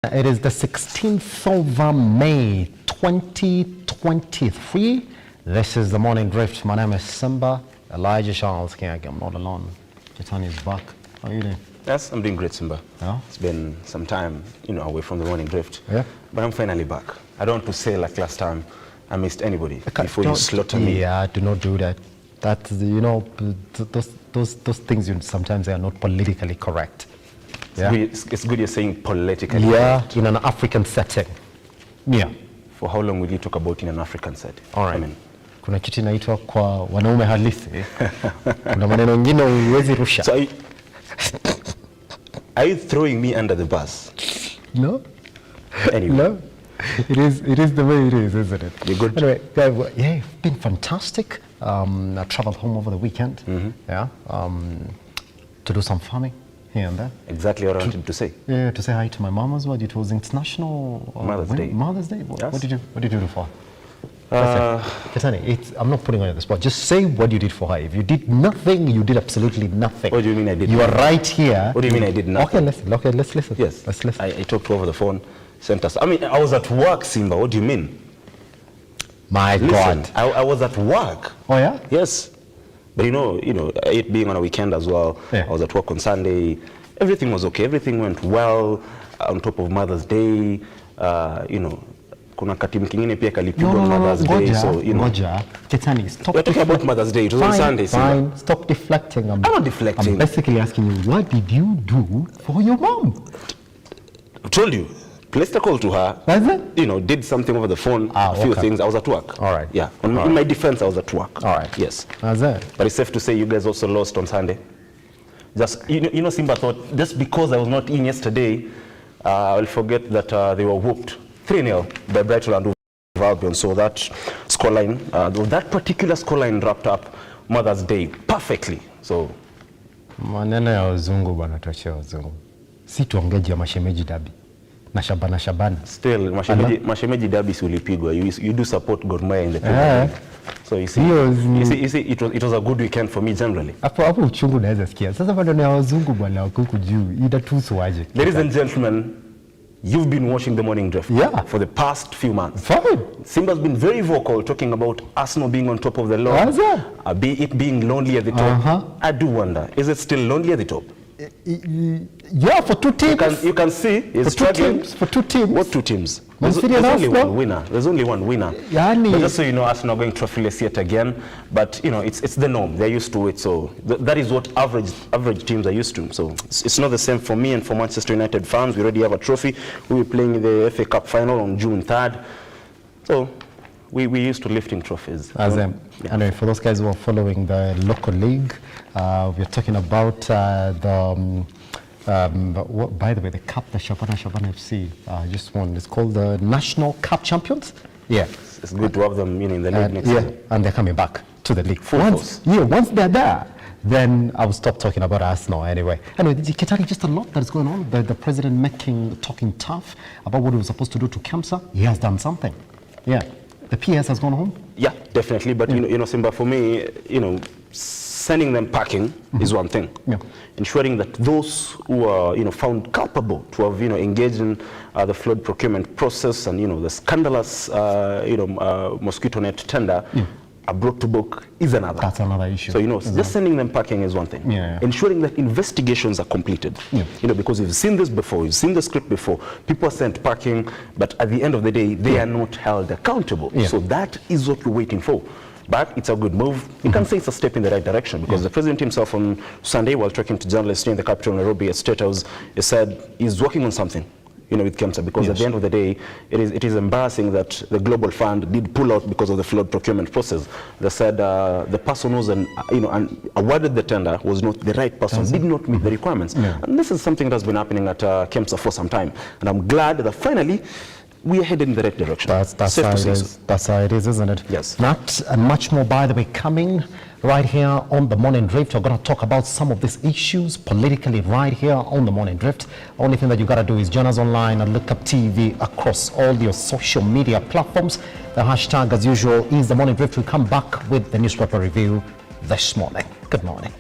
It is the 16th of May 2023. This is the Morning Drift. My name is Simba Kiage. I'm not alone. Keitany is back. How are you doing? Yes, I'm doing great, Simba. Yeah? It's been some time, away from the Morning Drift. Yeah. But I'm finally back. I don't want to say like last time I missed anybody before you slaughter me. Yeah, do not do that. That's, those things sometimes they are not politically correct. Yeah. It's good you're saying politically. Yeah, in an African setting. Yeah. For how long will you talk about in an African setting? All right. Kuna kitu inaitwa kwa wanaume halisi. Kuna maneno mengine huwezi rusha. So are you throwing me under the bus? No. Anyway. No. It is the way it is, isn't it? You're good. Anyway, yeah, it's been fantastic. I traveled home over the weekend. Yeah. To do some farming here and there. Exactly what I wanted to say. Yeah, to say hi to my mom as well. It was International Mother's Day. Mother's Day. Yes. What did you do for her? Keitany, I'm not putting on the spot. Just say what you did for her. If you did nothing, you did absolutely nothing. What do you mean I did? You are right here. What do you mean I did nothing? Okay, let's listen. Yes. Let's listen. I talked to her over the phone. Sent us. I mean, I was at work, Simba. What do you mean? My Listen, God. I was at work. Oh yeah. Yes. But it being on a weekend as well, yeah. I was at work on Sunday. Everything was okay. Everything went well on top of Mother's Day. Kuna katimu kingine pia kalipigwa on Mother's Day. So, Ngoja. Keitany, stop. We're talking about Mother's Day. It was on Sunday. Fine. Stop deflecting. I'm not deflecting. I'm basically asking you, what did you do for your mom? I told you. Placed a call to her. Was it? Did something over the phone. A few things. I was at work. All right. Yeah. In my defense, I was at work. All right. Yes. Was it? But it's safe to say you guys also lost on Sunday. Just Simba thought just because I was not in yesterday, I'll forget that they were whooped 3-0 by Brighton and Albion. So that scoreline, that particular scoreline wrapped up Mother's Day perfectly. So maneno ya wazungu bwana, tuachie wazungu. Si tuongeje mashemeji dabi. Na Shabana. Still, mashemeji dabi si ulipigwa. You do support Gor Mahia in the Premier League. So you see, it was a good weekend for me generally. Hapo uchungu naweza sikia. Sasa maneno ya wazungu bwana huku juu itatusu aje. Ladies and gentlemen, you've been watching the Morning Drift for the past few months. Fine. Simba's been very vocal talking about Arsenal being on top of the log, it being lonely at the top. I do wonder, is it still lonely at the top? Yeah, for two teams. You can see it's struggling. For two teams. What two teams? There's only one winner. There's only one winner. Yani. But just so you know, Arsenal are going trophyless yet again. But it's the norm. They're used to it. So that is what average teams are used to. So it's not the same for me and for Manchester United fans. We already have a trophy. We'll be playing in the FA Cup final on June 3rd. So we used to lifting trophies. Anyway, for those guys who are following the local league, we're talking about by the way, the cup that Shabana FC just won. It's called the National Cup Champions. Yeah. It's good to have them in the league next year. And they're coming back to the league. Once they're there, then I will stop talking about Arsenal anyway. Anyway, Keitany, just a lot that's going on. The president talking tough about what he was supposed to do to Kemsa. He has done something. Yeah. The PS has gone home? Yeah, definitely. But, Simba, for me, sending them packing is one thing. Yeah. Ensuring that those who are, found culpable to have, engaged in the flood procurement process and, the scandalous, mosquito net tender are brought to book is another. That's another issue. So, just sending them packing is one thing. Yeah. Ensuring that investigations are completed. Yeah. Because we've seen this before, we've seen the script before. People are sent packing, but at the end of the day, they are not held accountable. Yeah. So that is what we're waiting for. But it's a good move. You can say it's a step in the right direction because the president himself on Sunday, while talking to journalists here in the capital, Nairobi, at State House, he said he's working on something, with Kemsa, because at the end of the day, it is embarrassing that the Global Fund did pull out because of the flood procurement process. They said the person who's awarded the tender was not the right person, did not meet the requirements. Yeah. And this is something that's been happening at Kemsa for some time. And I'm glad that finally, we are headed in the right direction. That's how it is. That's how it is, isn't it? Yes. That and much more, by the way, coming right here on the Morning Drift. We're going to talk about some of these issues politically right here on the Morning Drift. Only thing that you got to do is join us online and Lookuptv across all your social media platforms. The hashtag, as usual, is the Morning Drift. We'll come back with the newspaper review this morning. Good morning.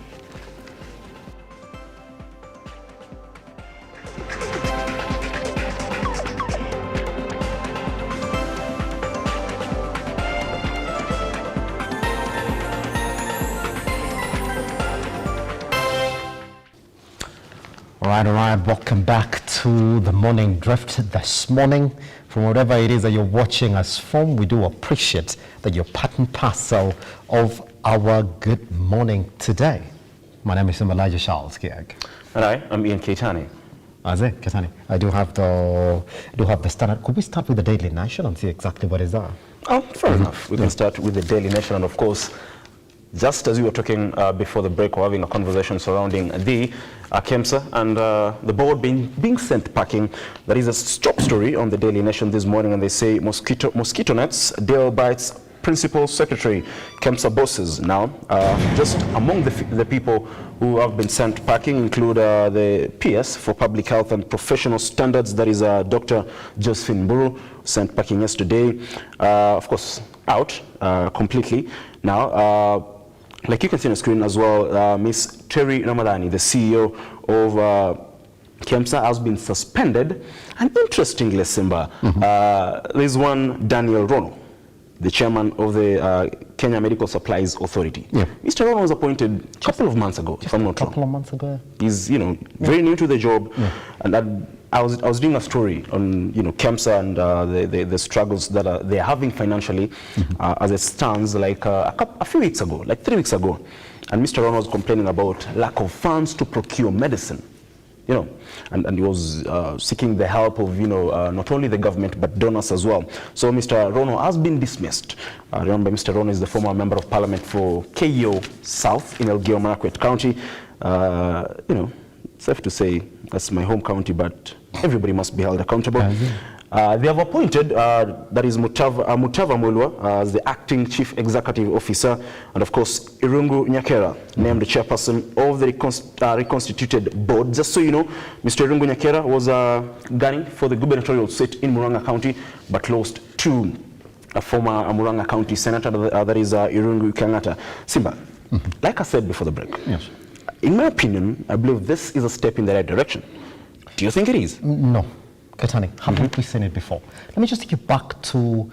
All right. Welcome back to the Morning Drift this morning. From whatever it is that you're watching us from, we do appreciate that you're part and parcel of our good morning today. My name is Simba Kiage. And I'm Keitany. Keitany, I do have the standard. Could we start with the Daily Nation and see exactly what is that? Oh, fair enough. We can start with the Daily Nation, and of course, just as we were talking before the break, we're having a conversation surrounding the KEMSA and the board being sent packing. There is a top story on the Daily Nation this morning, and they say mosquito nets, Dale bites principal secretary, KEMSA bosses. Now, just among the people who have been sent packing include the PS for Public Health and Professional Standards, that is Dr. Josephine Mburu, sent packing yesterday. Of course, out completely. Now, like you can see on the screen as well, Miss Terry Ramadhani, the CEO of KEMSA, has been suspended. And interestingly, Simba, there's one Daniel Rono, the chairman of the Kenya Medical Supplies Authority. Yeah. Mr. Rono was appointed a couple of months ago, if I'm not wrong. A couple of months ago. He's, very new to the job. Yeah. And I was doing a story on, KEMSA and the struggles that they're having financially as it stands, like a few weeks ago, like 3 weeks ago. And Mr. Rono was complaining about lack of funds to procure medicine. And he was seeking the help of, not only the government, but donors as well. So Mr. Rono has been dismissed. Remember, Mr. Rono is the former member of parliament for KO South in Elgeyo Marakwet County. Safe to say that's my home county, but everybody must be held accountable. They have appointed, that is Mutava Mulwa as the acting chief executive officer, and of course Irungu Nyakera named the chairperson of the reconstituted board. Just so you know, Mr. Irungu Nyakera was gunning for the gubernatorial seat in Murang'a County, but lost to a former Murang'a County senator, that is Irungu Kangata. Simba, like I said before the break, yes, in my opinion, I believe this is a step in the right direction. Do you think it is? No. Keitany, haven't we seen it before? Let me just take you back to,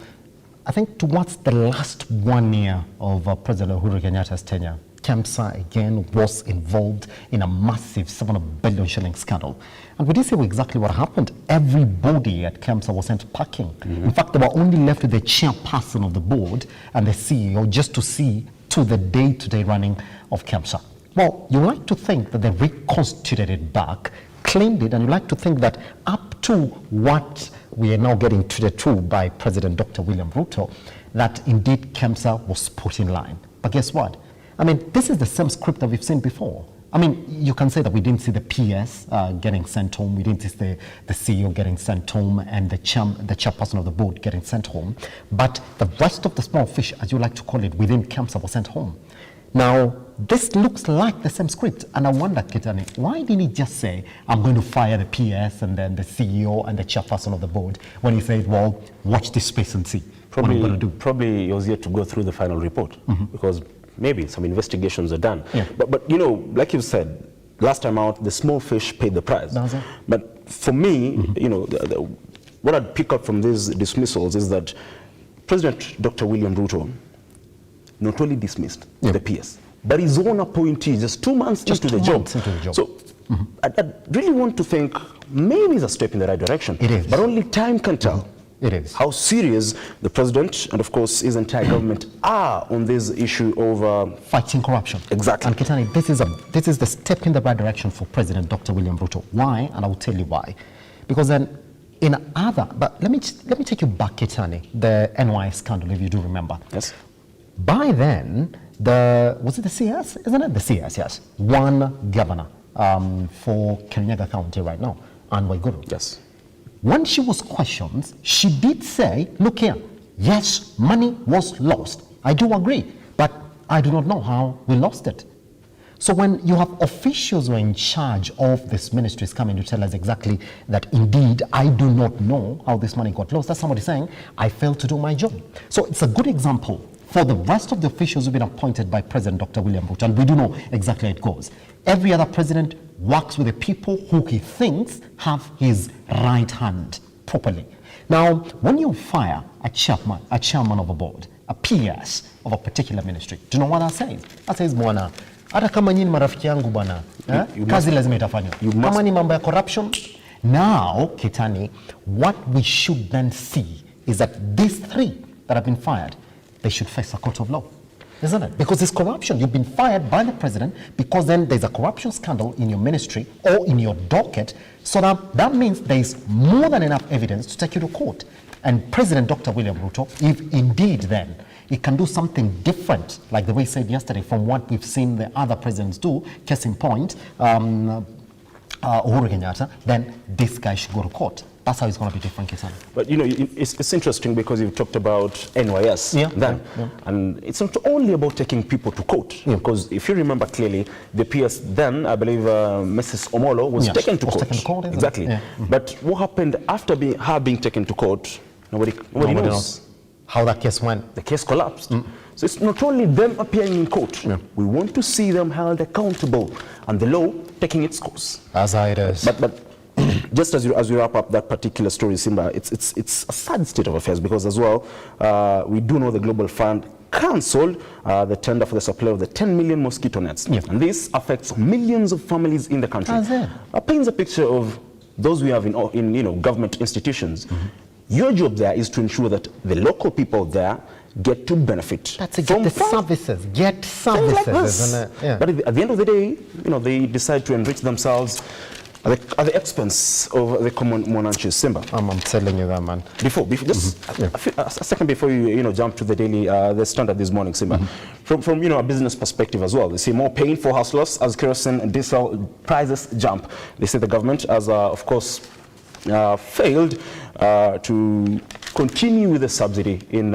I think, towards the last 1 year of President Uhuru Kenyatta's tenure. KEMSA again was involved in a massive 7 billion shilling scandal. And we did see exactly what happened. Everybody at KEMSA was sent packing. In fact, they were only left with the chairperson of the board and the CEO just to see to the day-to-day running of KEMSA. Well, you like to think that they reconstituted it back, claimed it, and you like to think that up to what we are now getting treated to by President Dr. William Ruto, that indeed KEMSA was put in line. But guess what? I mean, this is the same script that we've seen before. I mean, you can say that we didn't see the PS getting sent home, we didn't see the CEO getting sent home, and the chairperson of the board getting sent home, but the rest of the small fish, as you like to call it, within KEMSA was sent home. Now, this looks like the same script, and I wonder, Keitany, why didn't he just say, I'm going to fire the PS and then the CEO and the chairperson of the board, when he said, well, watch this space and see what I'm going to do? Probably he was yet to go through the final report, because maybe some investigations are done. Yeah. But like you said, last time out, the small fish paid the price. But for me, what I'd pick up from these dismissals is that President Dr. William Ruto not only dismissed the PS, but his own appointee just 2 months into the job. So I really want to think maybe it's a step in the right direction. It is. But only time can tell. It is. How serious the president and of course his entire government are on this issue of fighting corruption. Exactly. And Keitany, this is the step in the right direction for President Dr. William Ruto. Why? And I will tell you why. Because then but let me take you back, Keitany, the NY scandal, if you do remember. Yes. By then, was it the CS? Isn't it the CS? Yes. One governor for Kirinyaga County right now, Anne Waiguru. Yes. When she was questioned, she did say, look here, yes, money was lost. I do agree, but I do not know how we lost it. So when you have officials who are in charge of this ministries coming to tell us exactly that indeed I do not know how this money got lost, that's somebody saying, I failed to do my job. So it's a good example for the rest of the officials who've been appointed by President Dr. William Ruto, and we do know exactly how it goes. Every other president works with the people who he thinks have his right hand properly. Now, when you fire a chairman of a board, a PS of a particular ministry, do you know what that says? That says, bwana, hata kama nyinyi marafiki yangu bwana, Kazi lazima itafanywa. Kama ni mambo ya corruption, now, Keitany, what we should then see is that these 3 that have been fired, they should face a court of law. Isn't it? Because it's corruption. You've been fired by the president because then there's a corruption scandal in your ministry or in your docket. So that means there's more than enough evidence to take you to court. And President Dr. William Ruto, if indeed then he can do something different, like the way he said yesterday, from what we've seen the other presidents do, case in point, Uhuru Kenyatta, then this guy should go to court. That's how it's going to be different, Keitany. But you know, it's interesting because you've talked about NYS and it's not only about taking people to court. Because if you remember clearly, the PS then, I believe Mrs. Omolo was taken to court. Exactly. But what happened after her being taken to court, nobody knows. How that case went. The case collapsed. So it's not only them appearing in court. We want to see them held accountable and the law taking its course. As it is. But just as you wrap up that particular story, Simba, it's a sad state of affairs because as well, we do know the Global Fund cancelled the tender for the supply of the 10 million mosquito nets. And this affects millions of families in the country. It paints a picture of those we have in government institutions. Your job there is to ensure that the local people there get to benefit. That's get the services. Get services, like isn't it? But at the end of the day, they decide to enrich themselves at the expense of the common Mwananchi. Simba. I'm telling you that, man. Before just a second before you jump to the daily, the Standard this morning, Simba. From a business perspective as well, they see more pain for hustlers as kerosene and diesel prices jump. They say the government has, of course, failed to continue with the subsidy in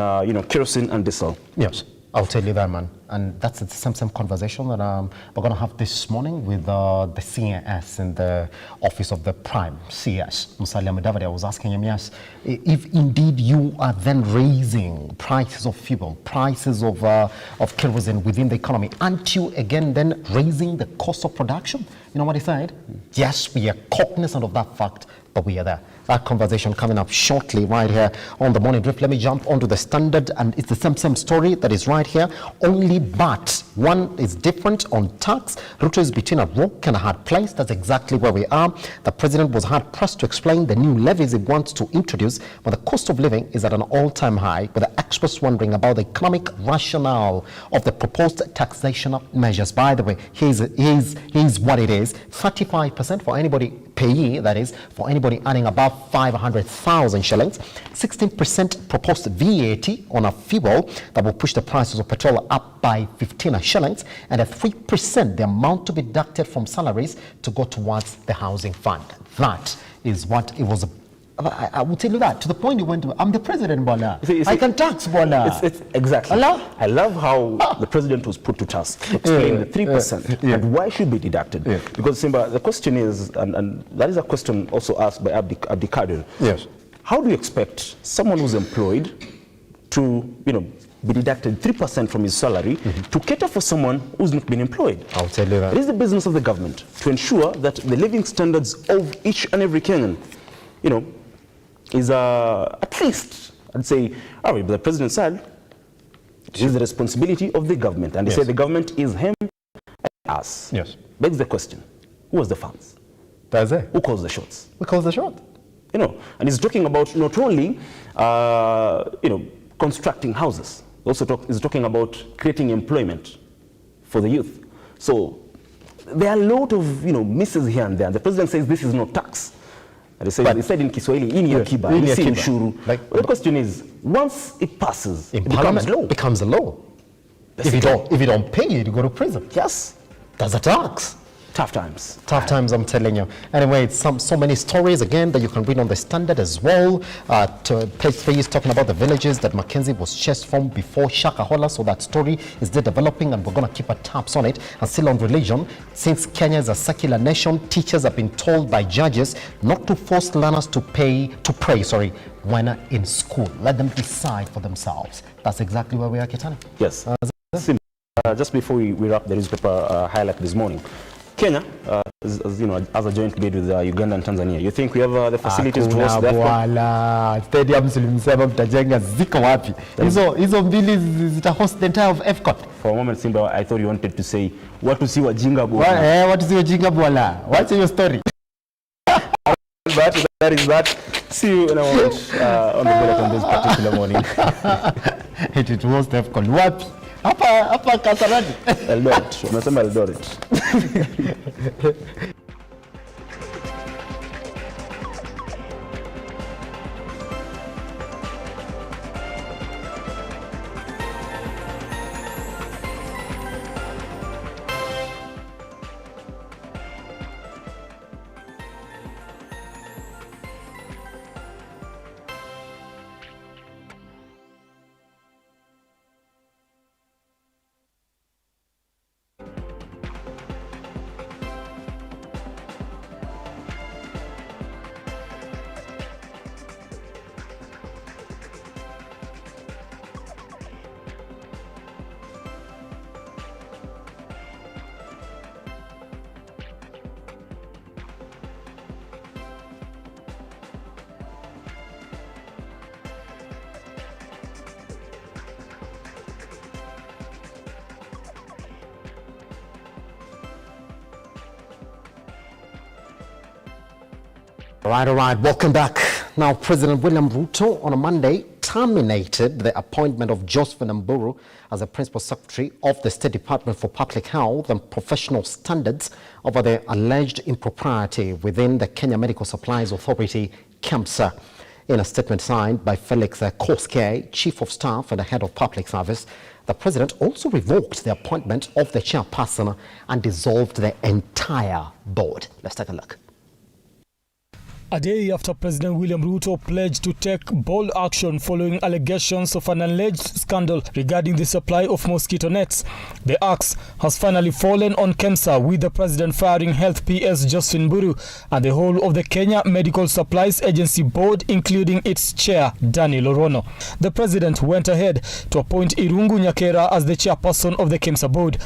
kerosene and diesel. Yes, I'll tell you that, man. And that's the same conversation that we're going to have this morning with the CAS in the office of the Prime CS. Musalia Mudavadi, I was asking him, yes, if indeed you are then raising prices of fuel, prices of kerosene within the economy, aren't you again then raising the cost of production? You know what he said? Yes, we are cognizant of that fact, but we are there. That conversation coming up shortly right here on the Morning Drift. Let me jump onto the Standard, and it's the same story that is right here, only but one is different on tax. Ruto is between a rock and a hard place. That's exactly where we are. The president was hard pressed to explain the new levies he wants to introduce, but the cost of living is at an all-time high, with the experts wondering about the economic rationale of the proposed taxation measures. By the way, here's what it is: 35% for anybody payee, that is, for anybody earning above 500,000 shillings, 16% proposed VAT on a fuel that will push the prices of petrol up by 15 shillings, and a 3% the amount to be deducted from salaries to go towards the housing fund. That is what it was. I will tell you that, to the point you went to, I'm the president, Bola. I can tax, Bola. Exactly. Allah? I love how the president was put to task to explain the 3% and why should be deducted. Because, Simba, the question is, and that is a question also asked by Abdi Kadir. Yes. How do you expect someone who's employed to, be deducted 3% from his salary to cater for someone who's not been employed? I'll tell you that. It is the business of the government to ensure that the living standards of each and every Kenyan, is at least, I'd say, all right, but the president said it is the responsibility of the government. And they say the government is him and us. Yes. Begs the question, who has the funds? That's it. Who calls the shots? Who calls the shot? And he's talking about not only, constructing houses. He's talking about creating employment for the youth. So there are a lot of, misses here and there. The president says this is not tax. He said in Kiswahili, ini akiba, ini ushuru. The question is, once it passes, it becomes law. Becomes a law. If you don't pay it, you go to prison. Yes. That's a tax. Tough times. Tough times, I'm telling you. Anyway, it's so many stories, again, that you can read on the Standard as well. Page 3 is talking about the villages that Mackenzie was chased from before Shakahola. So that story is still developing, and we're going to keep our tabs on it. And still on religion, since Kenya is a secular nation, teachers have been told by judges not to force learners to pray, when in school. Let them decide for themselves. That's exactly where we are, Keitany. Yes. Just before we wrap the newspaper highlight this morning, Kenya as you know, as a joint bid with Uganda and Tanzania. You think we have the facilities to host that? Bwana stadium zilimsema mtajenga ziko wapi? Hizo mbili zita host the entire of AFCON. For a moment, Simba, I thought you wanted to say watu si wajinga bwana. Watu si wajinga bwana. What's your story? But that is that. See you in a moment on the bullet on this particular morning. It was AFCON. Wapi? Hapa Kasarani. Eldoret. Unasema Eldoret. All right. Welcome back. Now, President William Ruto on a Monday terminated the appointment of Josephine Mburu as the Principal Secretary of the State Department for Public Health and Professional Standards over the alleged impropriety within the Kenya Medical Supplies Authority, KEMSA. In a statement signed by Felix Koskei, Chief of Staff and the Head of Public Service, the President also revoked the appointment of the chairperson and dissolved the entire board. Let's take a look. A day after President William Ruto pledged to take bold action following allegations of an alleged scandal regarding the supply of mosquito nets, the axe has finally fallen on KEMSA, with the President firing Health PS Josephine Mburu and the whole of the Kenya Medical Supplies Agency Board, including its chair, Daniel Orono. The President went ahead to appoint Irungu Nyakera as the chairperson of the KEMSA Board.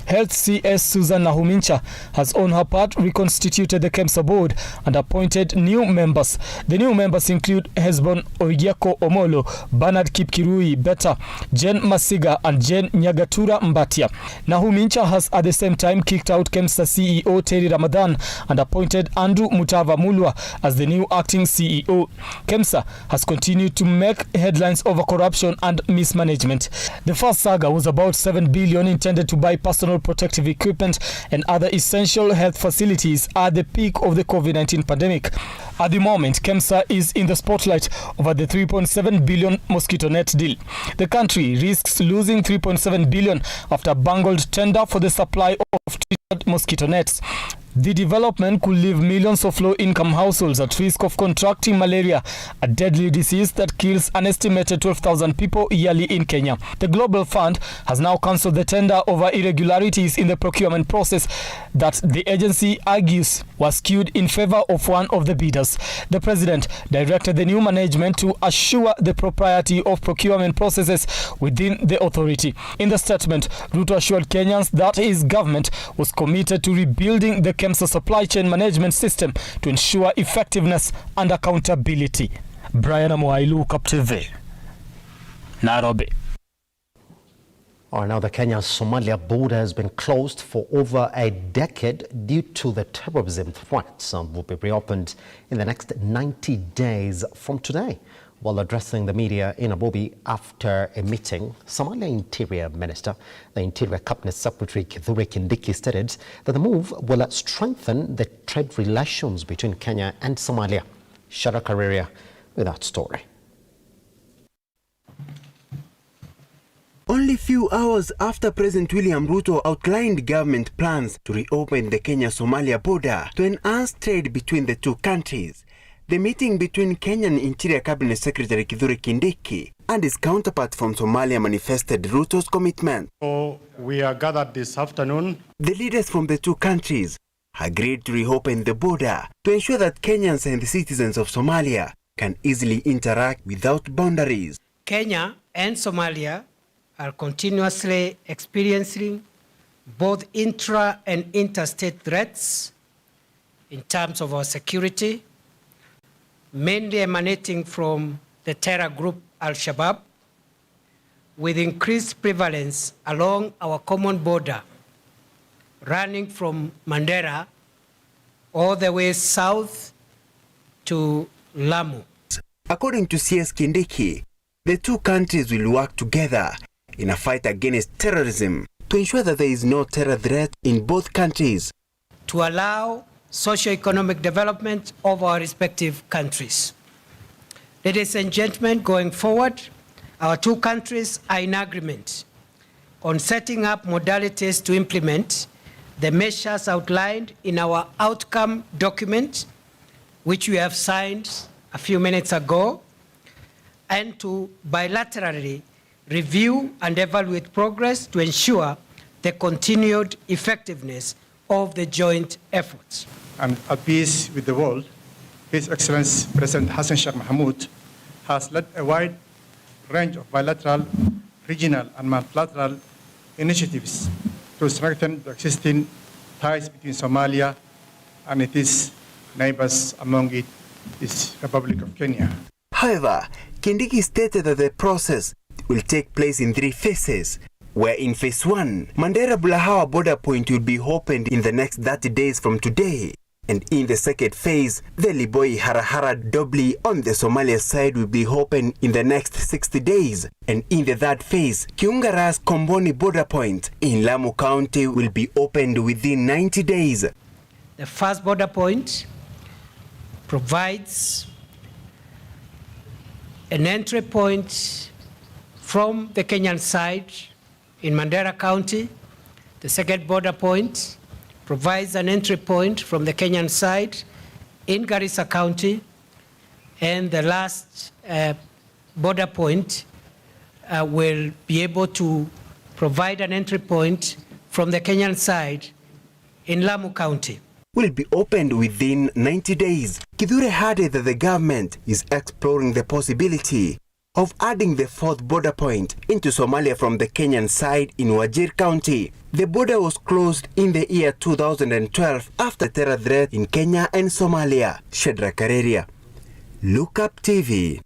Health CS Susan Nahumincha has on her part reconstituted the KEMSA board and appointed new members. The new members include Hesbon Oigiako Omolo, Bernard Kipkirui Beta, Jen Masiga and Jen Nyagatura Mbatia. Nahumincha has at the same time kicked out KEMSA CEO Terry Ramadan and appointed Andrew Mutava Mulwa as the new acting CEO. KEMSA has continued to make headlines over corruption and mismanagement. The first saga was about 7 billion intended to buy personal protective equipment and other essential health facilities at the peak of the COVID-19 pandemic. At the moment, KEMSA is in the spotlight over the 3.7 billion mosquito net deal. The country risks losing 3.7 billion after bungled tender for the supply of treated mosquito nets. The development could leave millions of low-income households at risk of contracting malaria, a deadly disease that kills an estimated 12,000 people yearly in Kenya. The Global Fund has now cancelled the tender over irregularities in the procurement process that the agency argues was skewed in favor of one of the bidders. The President directed the new management to assure the propriety of procurement processes within the authority. In the statement, Ruto assured Kenyans that his government was committed to rebuilding the KEMSA supply chain management system to ensure effectiveness and accountability. Brian Amoai, Lookuptv, Nairobi. All right, now the Kenya-Somalia border has been closed for over a decade due to the terrorism threats and will be reopened in the next 90 days from today. While addressing the media in Nairobi after a meeting, Somalia Interior Minister, the Interior Cabinet Secretary Keitany Kindiki stated that the move will strengthen the trade relations between Kenya and Somalia. Shara Kareria with that story. Only few hours after President William Ruto outlined government plans to reopen the Kenya-Somalia border to enhance trade between the two countries, the meeting between Kenyan Interior Cabinet Secretary Keitany Kindiki and his counterpart from Somalia manifested Ruto's commitment. So we are gathered this afternoon. The leaders from the two countries agreed to reopen the border to ensure that Kenyans and the citizens of Somalia can easily interact without boundaries. Kenya and Somalia are continuously experiencing both intra and interstate threats in terms of our security, mainly emanating from the terror group Al-Shabaab, with increased prevalence along our common border, running from Mandera all the way south to Lamu. According to CS Kindiki, the two countries will work together in a fight against terrorism to ensure that there is no terror threat in both countries, to allow socio-economic development of our respective countries. Ladies and gentlemen, going forward, our two countries are in agreement on setting up modalities to implement the measures outlined in our outcome document, which we have signed a few minutes ago, and to bilaterally review and evaluate progress to ensure the continued effectiveness of the joint efforts. And at peace with the world, His Excellency President Hassan Sheikh Mohamud has led a wide range of bilateral, regional, and multilateral initiatives to strengthen the existing ties between Somalia and its neighbors, among it is Republic of Kenya. However, Kindiki stated that the process will take place in 3 phases, where in phase 1, Mandera-Bulahawa border point will be opened in the next 30 days from today. And in the second phase, the Liboi Harahara Dobli on the Somalia side will be opened in the next 60 days. And in the third phase, Kiungaras Komboni border point in Lamu County will be opened within 90 days. The first border point provides an entry point from the Kenyan side in Mandera County. The second border point provides an entry point from the Kenyan side in Garissa County. And the last border point will be able to provide an entry point from the Kenyan side in Lamu County. Will be opened within 90 days. Kithure added that the government is exploring the possibility of adding the 4th border point into Somalia from the Kenyan side in Wajir County. The border was closed in the year 2012 after terror threat in Kenya and Somalia. Shadrack Kareria, Lookuptv.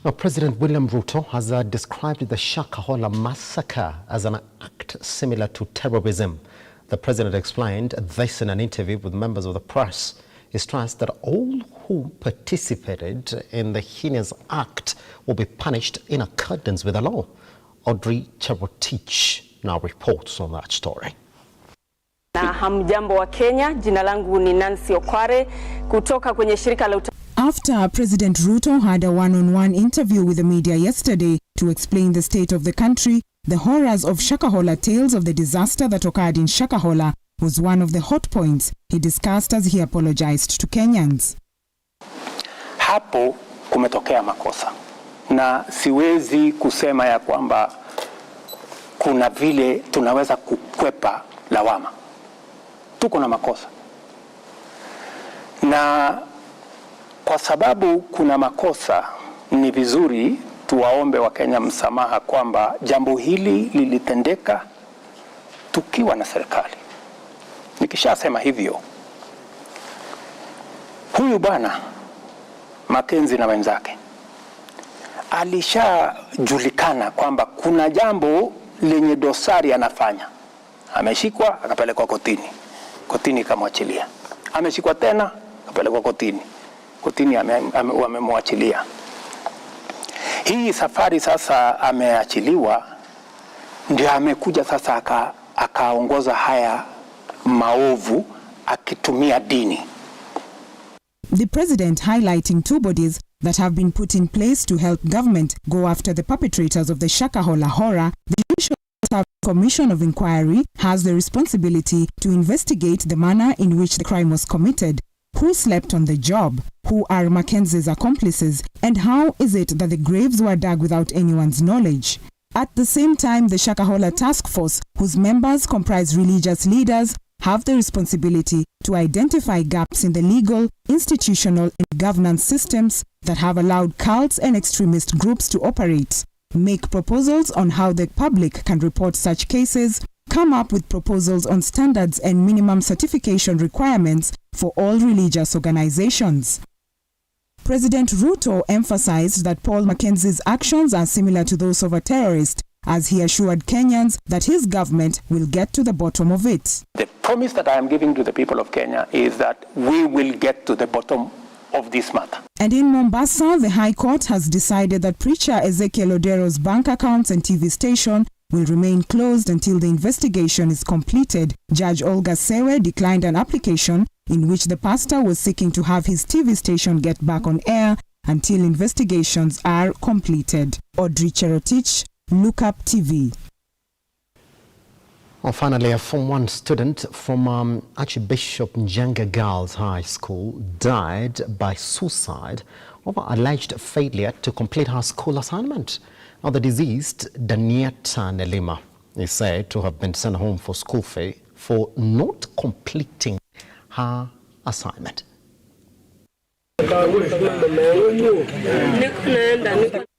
Now, President William Ruto has described the Shakahola massacre as an act similar to terrorism. The president explained this in an interview with members of the press. He stressed that all who participated in the heinous act will be punished in accordance with the law. Audrey Cherotich now reports on that story. Na hamjambo wa Kenya, jina langu ni Nancy Okware kutoka kwenye shirika la After President Ruto had a one-on-one interview with the media yesterday to explain the state of the country, the horrors of Shakahola tales of the disaster that occurred in Shakahola was one of the hot points he discussed as he apologized to Kenyans. Hapo kumetokea makosa na siwezi kusema ya kwamba kuna vile tunaweza kukwepa lawama. Tuko na makosa. Na kwa sababu kuna makosa, ni vizuri tuwaombe Wakenya msamaha kwamba jambo hili lilitendeka tukiwa na serikali. Nikishasema hivyo, huyu bwana Makenzi na wenzake alishajulikana kwamba kuna jambo lenye dosari anafanya. Ameshikwa akapelekwa kotini. Kotini ikamwachilia. Ameshikwa tena akapelekwa kotini. Kotini wamemwachilia. Hii safari sasa ameachiliwa, ndio amekuja sasa akaongoza haya maovu akitumia dini. The president highlighting 2 bodies that have been put in place to help government go after the perpetrators of the Shakahola horror. The Judicial Service Commission of Inquiry has the responsibility to investigate the manner in which the crime was committed, who slept on the job, who are Mackenzie's accomplices, and how is it that the graves were dug without anyone's knowledge. At the same time, the Shakahola Task Force, whose members comprise religious leaders, have the responsibility to identify gaps in the legal, institutional, and governance systems that have allowed cults and extremist groups to operate, make proposals on how the public can report such cases, come up with proposals on standards and minimum certification requirements for all religious organizations. President Ruto emphasized that Paul Mackenzie's actions are similar to those of a terrorist, as he assured Kenyans that his government will get to the bottom of it. The promise that I am giving to the people of Kenya is that we will get to the bottom of this matter. And in Mombasa, the High Court has decided that preacher Ezekiel Odero's bank accounts and TV station will remain closed until the investigation is completed. Judge Olga Sewe declined an application in which the pastor was seeking to have his TV station get back on air until investigations are completed. Audrey Cherotich, Lookuptv. Well, finally, a Form 1 student from Archbishop Njenga Girls High School died by suicide over alleged failure to complete her school assignment. Now, the deceased, Danieta Nelima, is said to have been sent home for school fee for not completing her assignment.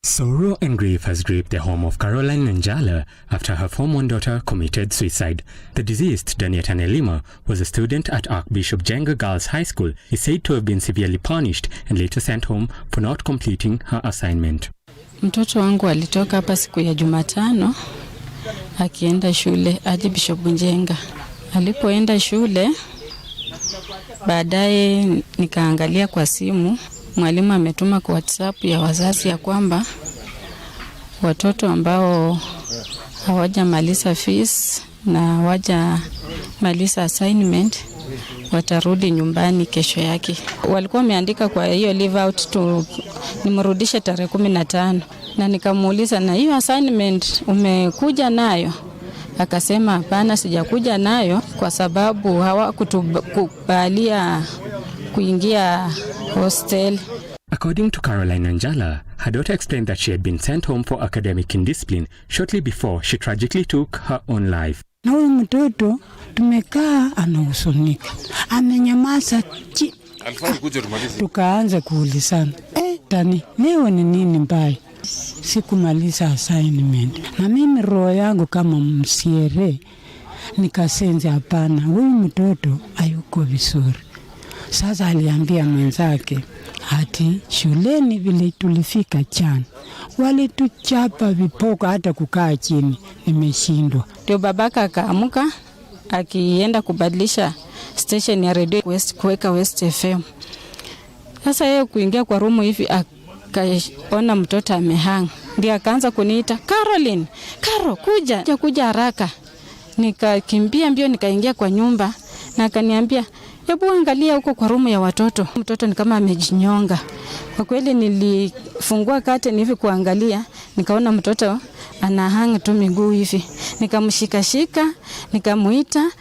Sorrow and grief has gripped the home of Caroline Njala after her Form 1 daughter committed suicide. The deceased, Danieta Nelima, was a student at Archbishop Njenga Girls High School, is said to have been severely punished and later sent home for not completing her assignment. Mtoto wangu alitoka hapa siku ya Jumatano akienda shule Archbishop Njenga. Alipoenda shule, baadaye nikaangalia kwa simu, mwalimu ametuma kwa WhatsApp ya wazazi ya kwamba watoto ambao hawajamaliza fees na hawajamaliza assignment watarudi nyumbani kesho yake. Walikuwa wameandika kwa hiyo leave out to nimrudishe tarehe 15, na nikamuuliza, na hiyo assignment umekuja nayo? Akasema hapana, sijakuja nayo kwa sababu hawakutukubalia kuingia hostel. According to Caroline Njala, her daughter explained that she had been sent home for academic indiscipline shortly before she tragically took her own life. Na huyu mtoto tumekaa anahuzunika, amenyamaza. Tukaanza kuulizana, Tani, leo ni nini mbaya? Sikumaliza assignment. Na mimi roho yangu kama msiere nikasenze hapana, huyu mtoto hayuko vizuri. Sasa aliambia mwenzake ati shuleni vile tulifika jana walituchapa vipoko hata kukaa chini nimeshindwa. Ndio babaka akaamuka akienda kubadilisha station ya radio kuweka West FM. Sasa yeye kuingia kwa rumu hivi akaona mtoto amehang. Ndio akaanza kuniita, Caroline, Caro, kuja haraka. Nikakimbia mbio nikaingia kwa nyumba na akaniambia, hebu angalia huko kwa rumu ya watoto. Mtoto ni kama amejinyonga. Kwa kweli nilifungua curtain hivi kuangalia, nikaona mtoto anahanga tu miguu hivi. Nikamshikashika, nikamuita,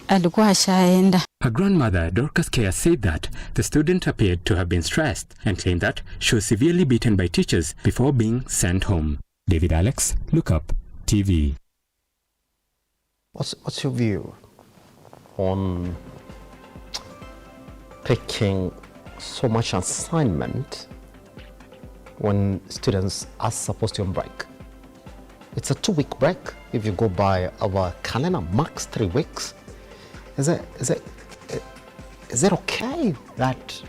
alikuwa ashaenda. Her grandmother, Dorcas Kea, said that the student appeared to have been stressed and claimed that she was severely beaten by teachers before being sent home. David Alex, Lookuptv. What's your view on taking so much assignment when students are supposed to be on break? It's a 2-week break if you go by our calendar, max 3 weeks. Is it okay that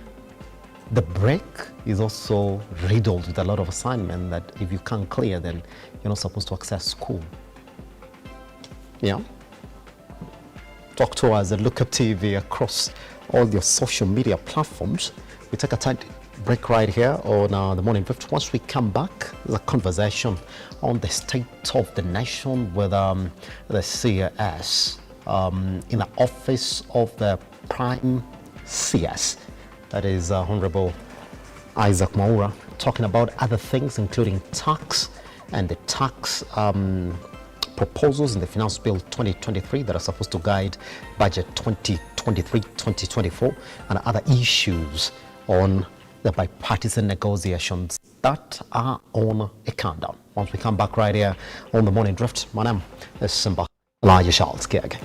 the break is also riddled with a lot of assignment that if you can't clear, then you're not supposed to access school? Yeah? Talk to us at Lookuptv across all your social media platforms. We take a tight break right here on the Morning Drift. Once we come back, there's a conversation on the state of the nation with the CS in the office of the Prime CS, that is Honorable Isaac Mwaura, talking about other things including tax and the tax proposals in the Finance Bill 2023 that are supposed to guide Budget 2023-2024 and other issues on the bipartisan negotiations that are on a countdown. Once we come back right here on the Morning Drift, my name is Simba Kiage.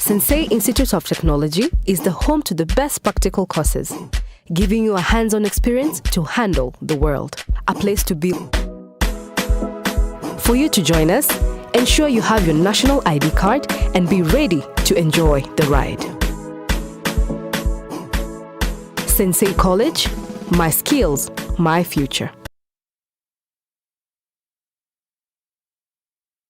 Sensei Institute of Technology is the home to the best practical courses, giving you a hands-on experience to handle the world. A place to be. For you to join us, ensure you have your national ID card and be ready to enjoy the ride. Sensei College, my skills, my future.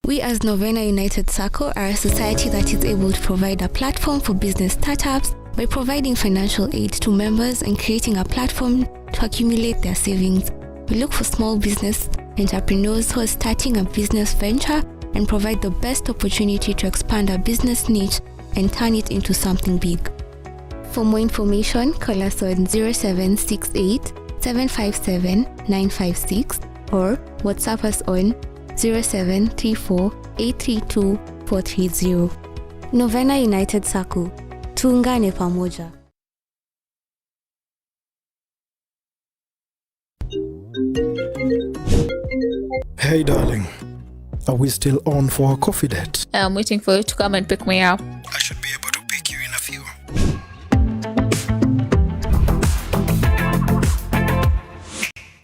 We as Novena United Circle are a society that is able to provide a platform for business startups by providing financial aid to members and creating a platform to accumulate their savings. We look for small business entrepreneurs who are starting a business venture and provide the best opportunity to expand a business niche and turn it into something big. For more information, call us on 0768 757 956 or WhatsApp us on 0734 832 430. Novena United Circle. Tuungane pamoja. Hey darling, are we still on for a coffee date? I'm waiting for you to come and pick me up. I should be able to pick you in a few.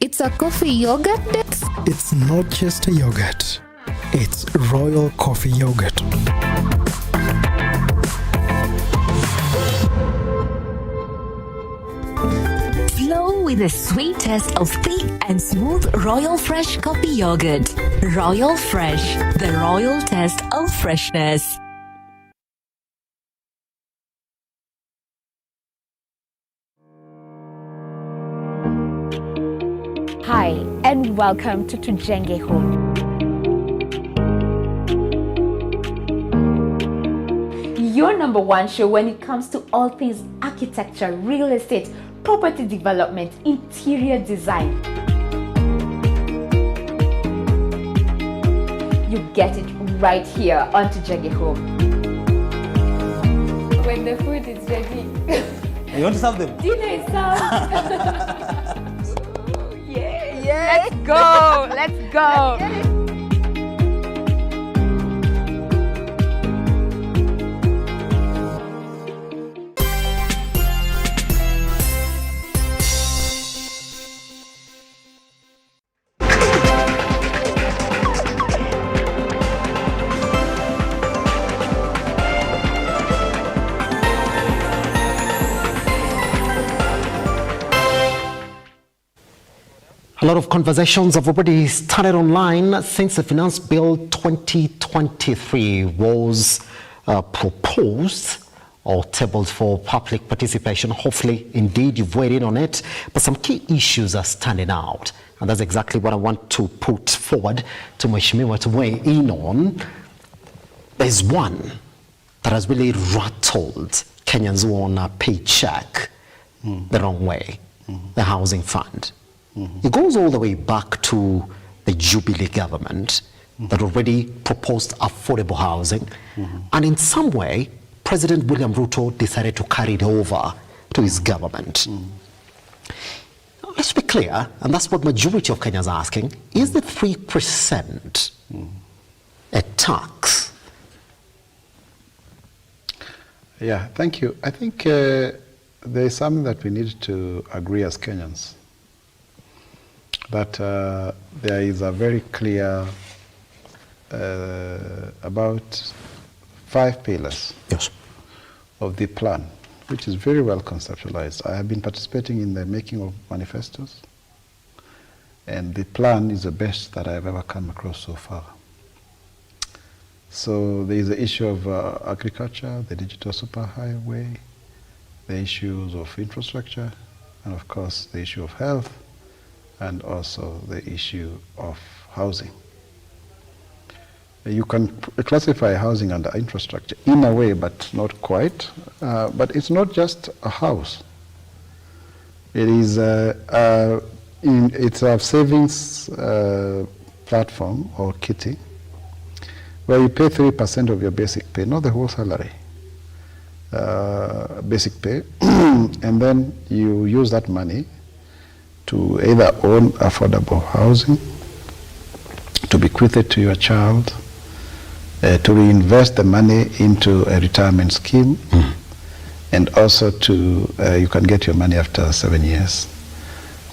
It's a coffee yogurt date? It's not just a yogurt, it's royal coffee yogurt. Flow with the sweet taste of thick and smooth Royal Fresh coffee yogurt. Royal Fresh, the royal taste of freshness. Hi, and welcome to Tujenge Home. Your number one show when it comes to all things architecture, real estate, property development, interior design. You get it right here on Tujenge Home. When the food is ready. You want to serve them? Dinner is served. Yeah. Let's go. Let's go. Let's get it. A lot of conversations have already started online since the Finance Bill 2023 was proposed or tabled for public participation. Hopefully, indeed, you've weighed in on it. But some key issues are standing out. And that's exactly what I want to put forward to Mheshimiwa to weigh in on. There's one that has really rattled Kenyans who own a paycheck the wrong way, the housing fund. It goes all the way back to the Jubilee government that already proposed affordable housing. And in some way, President William Ruto decided to carry it over to his government. Let's be clear, and that's what majority of Kenyans are asking, is the 3% a tax? Yeah, thank you. I think there is something that we need to agree as Kenyans. That there is a very clear about 5 pillars of the plan, which is very well conceptualized. I have been participating in the making of manifestos, and the plan is the best that I've ever come across so far. So there is the issue of agriculture, the digital superhighway, the issues of infrastructure, and of course the issue of health, and also the issue of housing. You can classify housing under infrastructure in a way, but not quite. But it's not just a house. It is it's a savings platform, or kitty, where you pay 3% of your basic pay, not the whole salary, basic pay, and then you use that money to either own affordable housing, to bequeath it to your child, to reinvest the money into a retirement scheme, and also to, you can get your money after 7 years.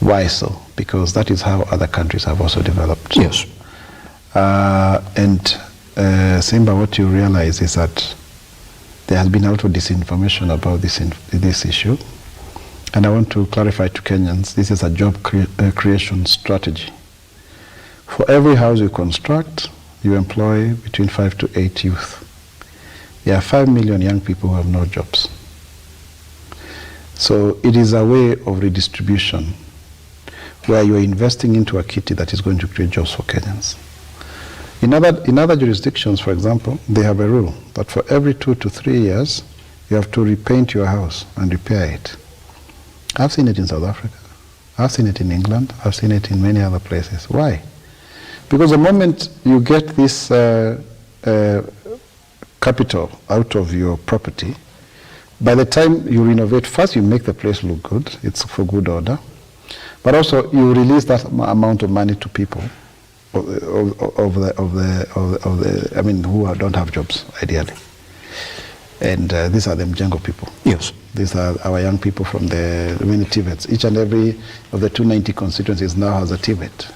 Why so? Because that is how other countries have also developed. Yes. Simba, what you realize is that there has been a lot of disinformation about this issue. And I want to clarify to Kenyans, this is a job creation strategy. For every house you construct, you employ between 5 to 8 youth. There are 5 million young people who have no jobs. So it is a way of redistribution where you are investing into a kitty that is going to create jobs for Kenyans. In other jurisdictions, for example, they have a rule that for every 2 to 3 years, you have to repaint your house and repair it. I've seen it in South Africa. I've seen it in England. I've seen it in many other places. Why? Because the moment you get this capital out of your property, by the time you renovate, first you make the place look good. It's for good order. But also you release that amount of money to people who don't have jobs, ideally. And these are the Mjengo people. Yes. These are our young people from the many Tibets. Each and every of the 290 constituencies now has a Tibet.